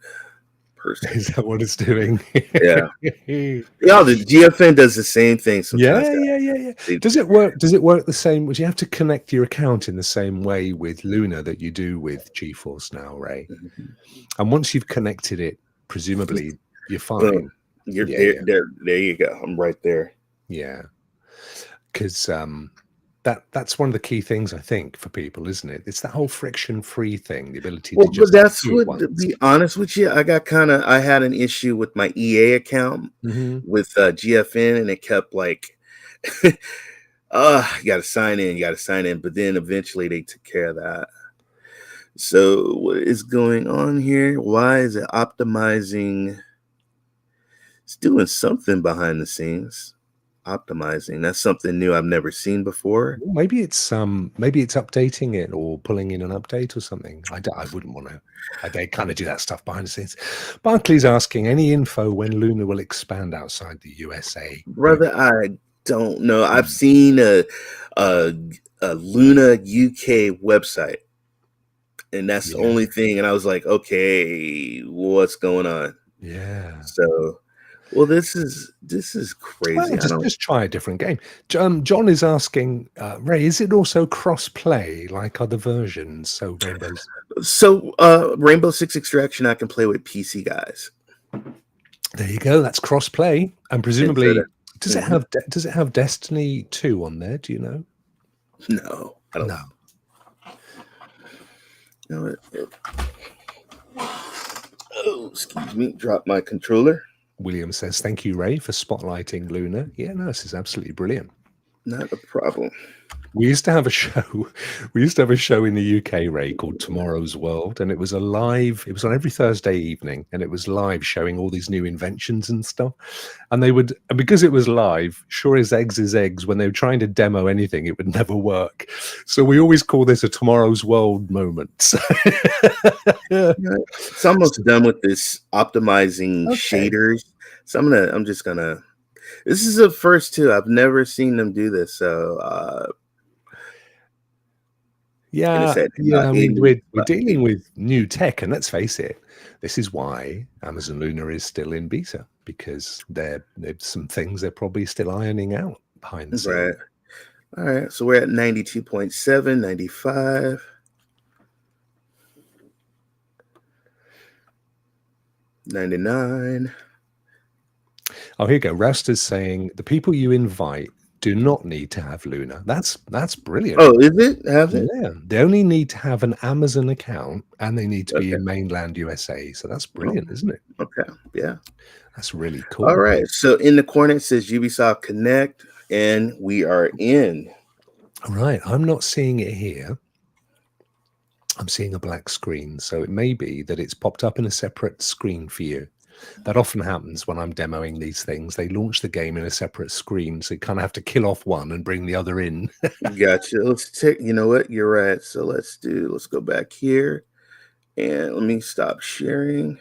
person? Is that what it's doing? Yeah. Yeah, the GFN does the same thing sometimes. Yeah. Does it work the same? Would you have to connect your account in the same way with Luna that you do with GeForce now, Ray? Mm-hmm. And once you've connected it, presumably you're fine. You're there. There you go. I'm right there. Yeah. Because that's one of the key things, I think, for people, isn't it? It's that whole friction-free thing, the ability to just. But that's what. To be honest with you, I had an issue with my EA account with GFN, and it kept like, you got to sign in. But then eventually they took care of that. So what is going on here? Why is it optimizing? It's doing something behind the scenes. Optimizing. That's something new I've never seen before. Maybe it's updating it or pulling in an update or something. I wouldn't want to. They kind of do that stuff behind the scenes. Barclay's asking any info when Luna will expand outside the USA. Brother, I don't know. I've seen a Luna UK website, and that's the only thing. And I was like, okay, what's going on? Yeah. So. Well, this is crazy. Well, just try a different game. John is asking, Ray, is it also cross-play like other versions? So Rainbow Six Extraction, I can play with PC guys. There you go. That's cross-play, and presumably, does it have Destiny 2 on there? Do you know? No, I don't. No. Oh, excuse me. Drop my controller. William says, thank you, Ray, for spotlighting Luna. Yeah, no, this is absolutely brilliant. Not a problem. We used to have a show. We used to have a show in the UK, Ray, called Tomorrow's World, and it was it was on every Thursday evening, and it was live, showing all these new inventions and stuff. And because it was live, sure as eggs is eggs, when they were trying to demo anything, it would never work. So we always call this a Tomorrow's World moment. It's almost done with this optimizing shaders. So I'm just gonna. This is the first two. I've never seen them do this. So I mean, we're dealing with new tech, and let's face it, this is why Amazon Luna is still in beta, because there's some things they're probably still ironing out behind the scenes. Right. All right. So we're at 92.7, 95. 99. Oh, here you go. Rasta's saying the people you invite do not need to have Luna. That's brilliant. Oh, is it? Have it? Yeah. They only need to have an Amazon account, and they need to be in mainland USA. So that's brilliant, isn't it? Okay. Yeah. That's really cool. All right. So in the corner it says Ubisoft Connect, and we are in. All right. I'm not seeing it here. I'm seeing a black screen. So it may be that it's popped up in a separate screen for you. That often happens when I'm demoing these things. They launch the game in a separate screen, so you kind of have to kill off one and bring the other in. Gotcha. Let's take. You know what? You're right. So let's go back here, and let me stop sharing.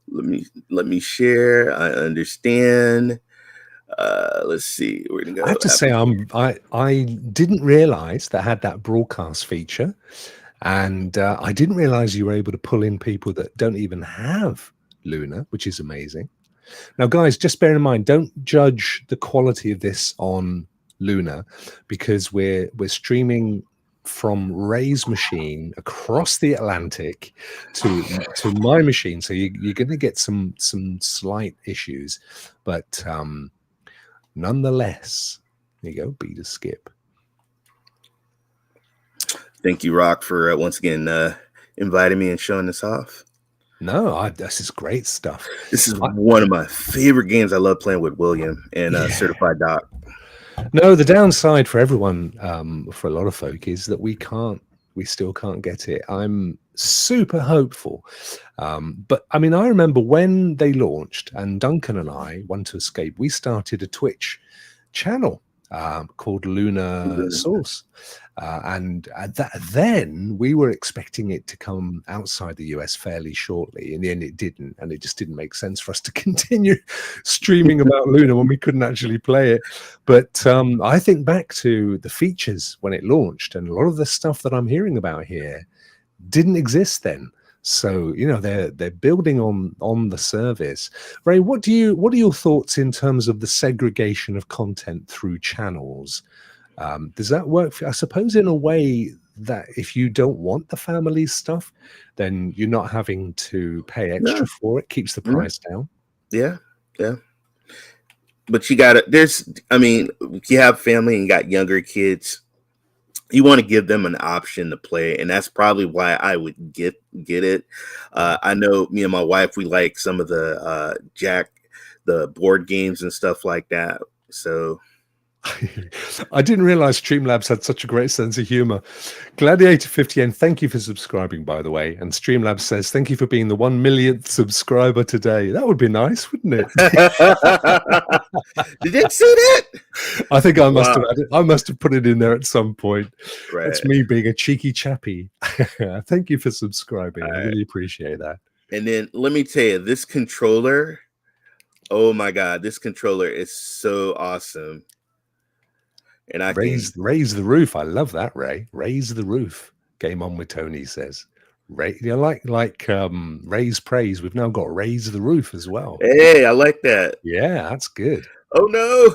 Let me share. I understand. Let's see. We're gonna go. I have to say, I didn't realize that had that broadcast feature, and I didn't realize you were able to pull in people that don't even have Luna, which is amazing. Now, guys, just bear in mind, don't judge the quality of this on Luna, because we're streaming from Ray's machine across the Atlantic to my machine, so you're going to get some slight issues, but nonetheless, there you go. Beta skip. Thank you, Rokk, for once again inviting me and showing this off. No, this is great stuff. This is one of my favorite games. I love playing with William and Certified Doc. No, the downside for everyone, for a lot of folk, is that we can't we still can't get it. I'm super hopeful. But I mean, I remember when they launched, and Duncan and I, One to Escape, we started a Twitch channel called Lunar Source. Then we were expecting it to come outside the US fairly shortly. In the end, it didn't, and it just didn't make sense for us to continue streaming about Luna when we couldn't actually play it. But I think back to the features when it launched, and a lot of the stuff that I'm hearing about here didn't exist then. So they're building on the service. Ray, what are your thoughts in terms of the segregation of content through channels? Does that work I suppose in a way that if you don't want the family stuff, then you're not having to pay extra for it, keeps the price down? Yeah. But you have family and you got younger kids, you want to give them an option to play, and that's probably why I would get it. I know me and my wife, we like some of the the board games and stuff like that. So I didn't realize Streamlabs had such a great sense of humor. Gladiator50N, thank you for subscribing, by the way. And Streamlabs says, thank you for being the 1 millionth subscriber today. That would be nice, wouldn't it? Did you see that? I think I must have added, I must have put it in there at some point. Right. It's me being a cheeky chappy. Thank you for subscribing. I really appreciate that. And then let me tell you, this controller, oh my God, this controller is so awesome. And I raise the roof. I love that, Ray. Raise the roof. Game on with Tony says. Ray, like raise praise. We've now got raise the roof as well. Hey, I like that. Yeah, that's good. Oh no.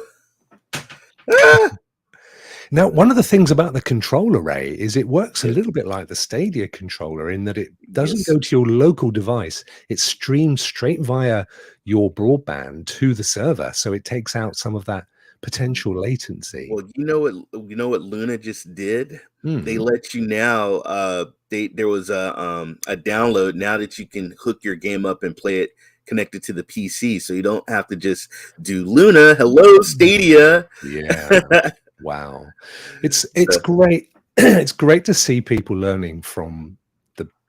Now, one of the things about the controller, Ray, is it works a little bit like the Stadia controller in that it doesn't go to your local device. It streams straight via your broadband to the server, so it takes out some of that potential latency. Well, you know what Luna just did? They let you now there was a download now that you can hook your game up and play it connected to the PC, so you don't have to just do Luna. Hello, Stadia. Yeah. Wow. It's great. It's great to see people learning from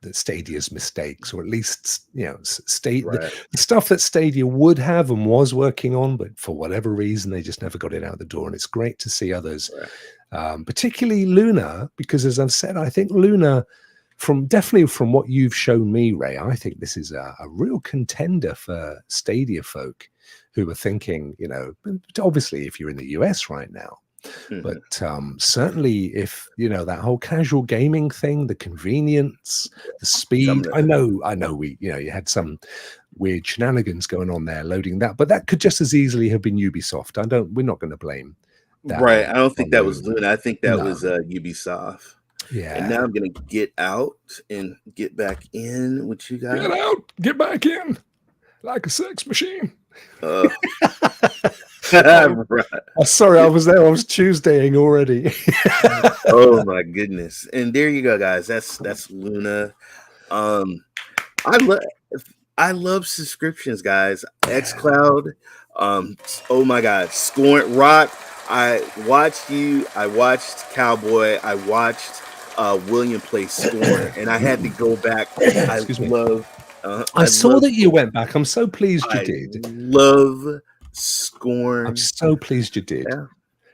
the Stadia's mistakes, or at least the stuff that Stadia would have and was working on, but for whatever reason they just never got it out the door. And it's great to see others, particularly Luna, because as I've said, I think Luna, definitely from what you've shown me, Ray, I think this is a real contender for Stadia folk who are thinking, obviously if you're in the US right now, but certainly if that whole casual gaming thing, the convenience, the speed, I know you had some weird shenanigans going on there loading that, but that could just as easily have been Ubisoft. We're not going to blame that. Right. I don't think that was Luna. I think that was Ubisoft. Yeah. And now I'm gonna get out and get back in with you guys. Get out, get back in like a sex machine. Right. Sorry, I was there. I was Tuesdaying already. Oh my goodness! And there you go, guys. That's Luna. I love subscriptions, guys. XCloud. Oh my God, Scorn Rokk. I watched you. I watched Cowboy. I watched William play Scorn, and I had to go back. I saw that you went back. I'm so pleased you did. Love Scorn. I'm so pleased you did. Yeah.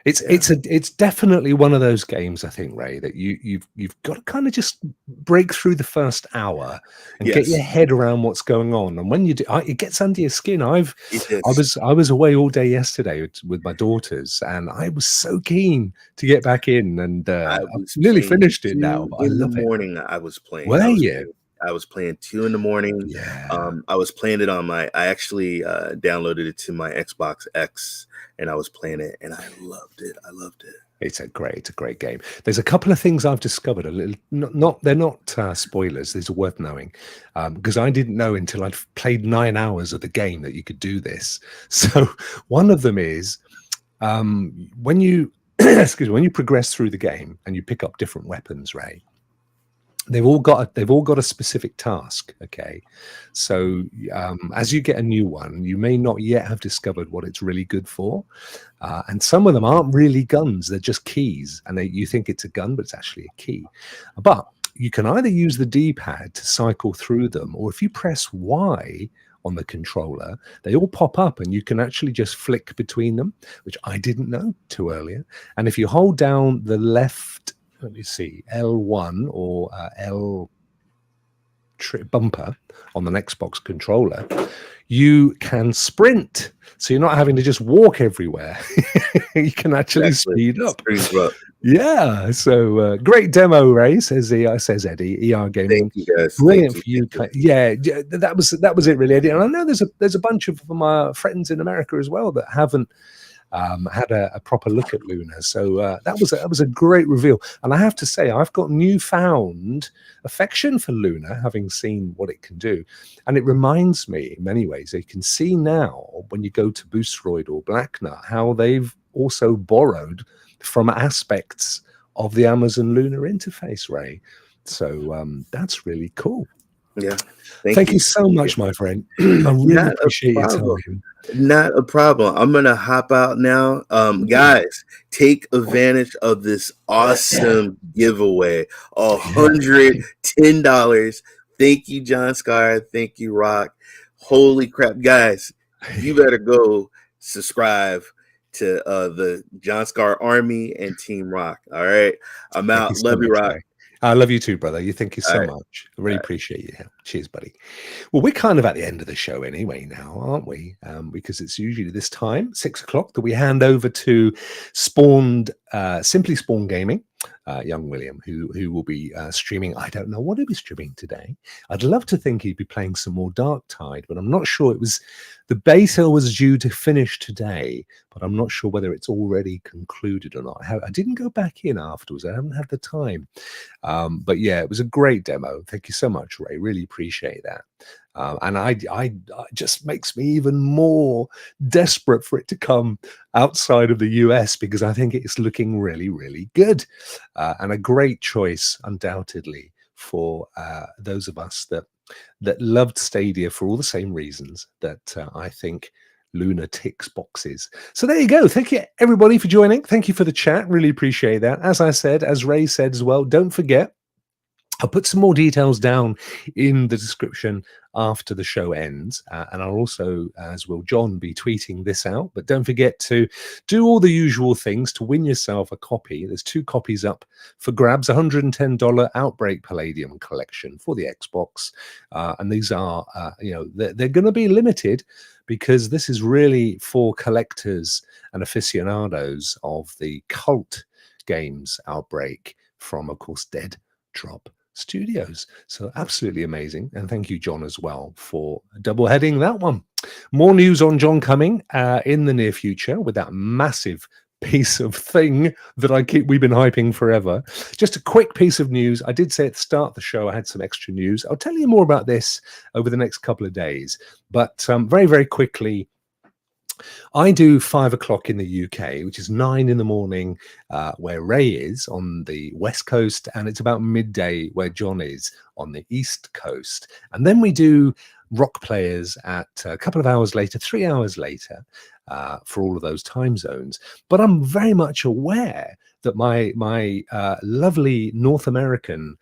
It's definitely one of those games, I think, Ray, that you've got to kind of just break through the first hour and get your head around what's going on. And when you do, it gets under your skin. I was away all day yesterday with my daughters, and I was so keen to get back in, and I've nearly finished it now. But I love it. In the morning, I was playing. Were you? I was playing 2 a.m. Yeah. I was playing it on I actually downloaded it to my Xbox X, and I was playing it, and I loved it. It's a great game. There's a couple of things I've discovered. They're not spoilers. These are worth knowing, because I didn't know until I'd played 9 hours of the game that you could do this. So one of them is when you when you progress through the game and you pick up different weapons, Ray. they've all got a specific task. Okay, so as you get a new one, you may not yet have discovered what it's really good for, and some of them aren't really guns, they're just keys, and you think it's a gun, but it's actually a key. But you can either use the D-pad to cycle through them, or if you press Y on the controller, they all pop up and you can actually just flick between them, which I didn't know till earlier. And if you hold down the left, let me see, L1 or L bumper on an Xbox controller, you can sprint. So you're not having to just walk everywhere. You can actually speed up. Yeah. So great demo, Ray, says Eddie. ER Gaming. Thank you guys. Brilliant for you. Yeah, that was it really, Eddie. And I know there's a bunch of my friends in America as well that haven't had a proper look at Luna. So that was a great reveal. And I have to say, I've got newfound affection for Luna, having seen what it can do. And it reminds me in many ways, you can see now when you go to Boosteroid or Blacknut, how they've also borrowed from aspects of the Amazon Luna interface, Ray. So that's really cool. Yeah. Thank you so much, my friend. I really appreciate your time. Not a problem. I'm gonna hop out now. Guys, take advantage of this awesome giveaway. $110. Thank you, Jon Scarr. Thank you, Rokk. Holy crap, guys! You better go subscribe to the Jon Scarr Army and Team Rokk. All right, I'm out. Love you, Rokk. I love you too, brother. You thank you so much. I really appreciate your help. Cheers, buddy. Well, we're kind of at the end of the show anyway now, aren't we? Because it's usually this time, 6 o'clock, that we hand over to Simply Spawn Gaming, young William, who will be streaming. I don't know what he'll be streaming today. I'd love to think he'd be playing some more Dark Tide, but I'm not sure. The beta was due to finish today, but I'm not sure whether it's already concluded or not. I didn't go back in afterwards. I haven't had the time. But yeah, it was a great demo. Thank you so much, Ray. Really appreciate that. And I just makes me even more desperate for it to come outside of the US, because I think it's looking really, really good, and a great choice, undoubtedly, for those of us that loved Stadia for all the same reasons that I think Luna ticks boxes. So there you go. Thank you, everybody, for joining. Thank you for the chat. Really appreciate that. As I said, as Ray said as well, don't forget, I'll put some more details down in the description after the show ends, and I'll also, as will John, be tweeting this out. But don't forget to do all the usual things to win yourself a copy. There's 2 copies up for grabs, $110 Outbreak Palladium Collection for the Xbox, and these are, they're going to be limited, because this is really for collectors and aficionados of the cult games Outbreak from, of course, Dead Drop Studios. So absolutely amazing, and thank you, John, as well, for double heading that one. More news on John coming in the near future with that massive piece of thing that we've been hyping forever. Just a quick piece of news. I did say at the start of the show I had some extra news. I'll tell you more about this over the next couple of days, but very, very quickly, I do 5 o'clock in the UK, which is 9 in the morning where Ray is on the West Coast, and it's about midday where John is on the East Coast. And then we do Rokk Players at a couple of hours later, 3 hours later, for all of those time zones. But I'm very much aware that my lovely North American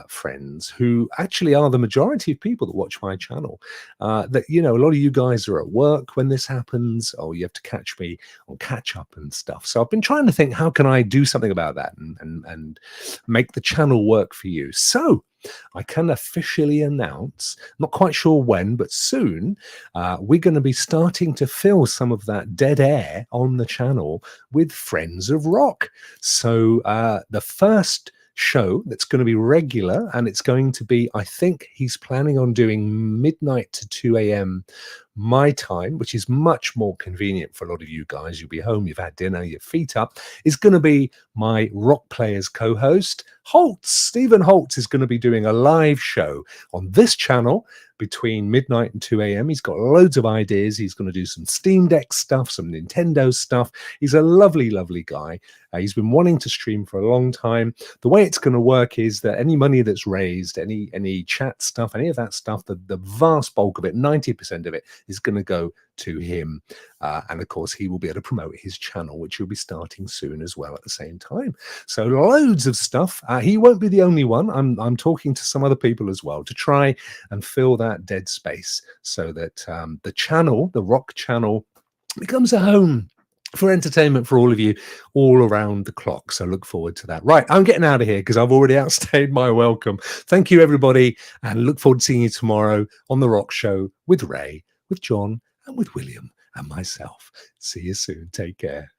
friends, who actually are the majority of people that watch my channel, that, a lot of you guys are at work when this happens, or you have to catch me on catch up and stuff. So I've been trying to think, how can I do something about that and make the channel work for you? So I can officially announce, not quite sure when, but soon, we're going to be starting to fill some of that dead air on the channel with Friends of Rokk. So the first show that's going to be regular, and it's going to be, I think he's planning on doing midnight to 2 a.m. my time, which is much more convenient for a lot of you guys. You'll be home, you've had dinner, your feet up. Is going to be my Rokk Players co-host Holtz. Stephen Holtz is going to be doing a live show on this channel between midnight and 2 a.m. He's got loads of ideas. He's going to do some Steam Deck stuff, some Nintendo stuff. He's a lovely, lovely guy. He's been wanting to stream for a long time. The way it's going to work is that any money that's raised, any chat stuff, any of that stuff, the vast bulk of it, 90% of it, is going to go to him. And of course, he will be able to promote his channel, which will be starting soon as well at the same time. So loads of stuff. He won't be the only one. I'm talking to some other people as well to try and fill that dead space so that the channel, the Rokk channel, becomes a home for entertainment for all of you all around the clock. So look forward to that. Right, I'm getting out of here because I've already outstayed my welcome. Thank you, everybody, and look forward to seeing you tomorrow on The Rokk Show with Ray, with Jon, and with William and myself. See you soon. Take care.